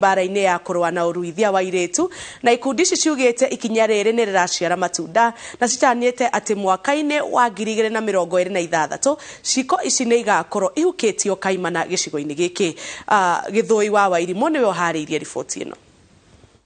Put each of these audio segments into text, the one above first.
bara-inĩ ya kũrũa na ũruithia wa airĩtu na ikundi ici ciugĩte ikinya rĩrĩ nĩ rĩraciara matunda na citanĩte atĩ mwaka-inĩ wa 2026 ciko ici nĩ igakorwo ihukĩtio kaimana gĩcigo-inĩ gĩkĩ. Gĩthũi wa Wairimũ nĩwe ũharĩirie riboti ĩno.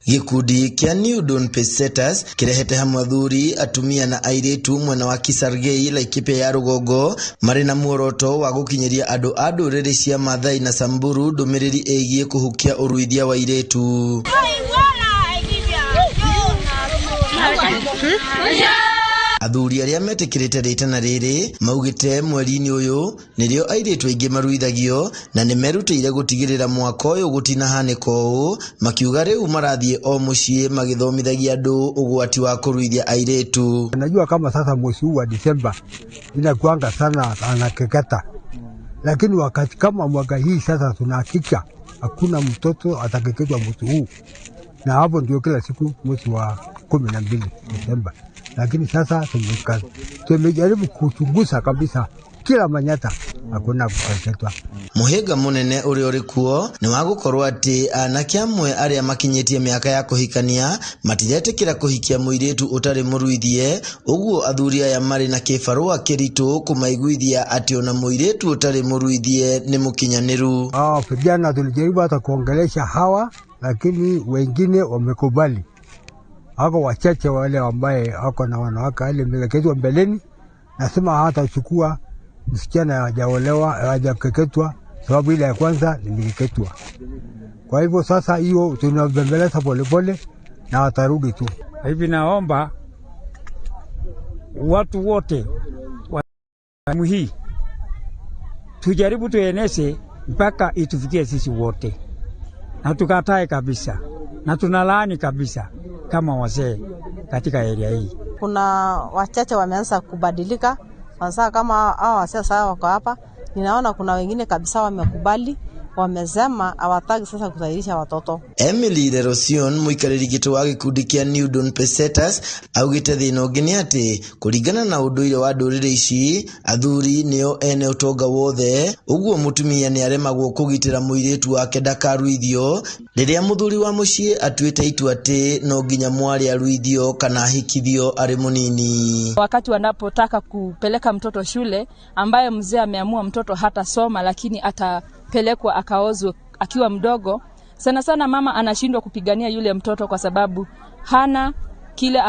Gikundi kia Inooro Miaraho kirehete hamwe athuri, atumia na airĩtu mwena wa Kisargei Laikipia ya Rugongo marĩ na muoroto wa gukinyiria andũ a ndũrĩrĩ cia Maathai na Samburu ndũmĩrĩri ĩgiĩ kuhukia ũruithia wa airĩtu. Athuri arĩa metĩkĩrĩte rĩtana rĩrĩ maugĩte mweri-inĩ ũyũ nĩrĩo airĩtu aingĩ maruithagio na nĩ merutĩire gũtigĩrĩra mwaka ũyũ gũtinahanĩka ũũ, makiuga rĩu marathiĩ o mũciĩ magĩthomithagia andũ ũgwati wa kũruithia airĩtu. Najua kama sasa mwezi huu wa Disemba inakuanga sana anakeketa, lakini wakati kama mwaka hii sasa tunahakika hakuna mtoto atakeketwa mwezi huu, na hapo ndio kila siku mwezi wa 12 Disemba. Lakini sasa tumejaribu kuchunguza kabisa kila manyata hakuna kukeketwa. Muhĩnga munene ũrĩa ũrĩ kuo nĩ wa gũkorwo atĩ anake amwe arĩa makinyĩtie mĩaka ya kũhikania matiretĩkĩra kũhikia mũirĩtu ũtarĩ mũruithie, ũguo athuri aya marĩ na kĩbarũa kĩritũ kũmaiguithia atĩ ona mũirĩtu ũtarĩ mũruithie nĩ mũkinyanĩru. Vijana tulijaribu hata kuongelesha hawa, lakini wengine wamekubali. Hako wachache wale ambaye hako na wanawake wale mekeketwa mbeleni, nasema hatachukua msichana hajaolewa hajakeketwa sababu ile ya kwanza nilikeketwa. Kwa hivyo sasa hiyo tunabembeleza polepole na watarudi tu. Hivi naomba watu wote wa hii tujaribu tueneze mpaka itufikie sisi wote, na tukatae kabisa na tunalaani kabisa kama wazee katika area hii. Kuna wachache wameanza kubadilika, sasa kama hao wazee sasa wako hapa, ninaona kuna wengine kabisa wamekubali, wamesema hawataki sasa kusaidia watoto. Emily Lerosion muikarĩri gĩtĩ wa gĩkundi kia Inooro Miaraho augĩte thĩna ũngĩ nĩ atĩ kũringana na ũndũire wa ndũrĩrĩ ici athuri nĩo ene ũtonga wothe, ũguo mũtumia nĩ aremagwo kũgitĩra mũirĩtu wake ndakaruithio rĩrĩa mũthuri wa mũciĩ atuĩte itua atĩ no nginya mwarĩ aruithio kana ahikithio arĩ mũnini. Wakati wanapotaka kupeleka mtoto shule ambaye mzee ameamua mtoto hata soma lakini atapelekwa akaozwe akiwa mdogo, sana sana mama anashindwa kupigania yule mtoto kwa sababu hana kile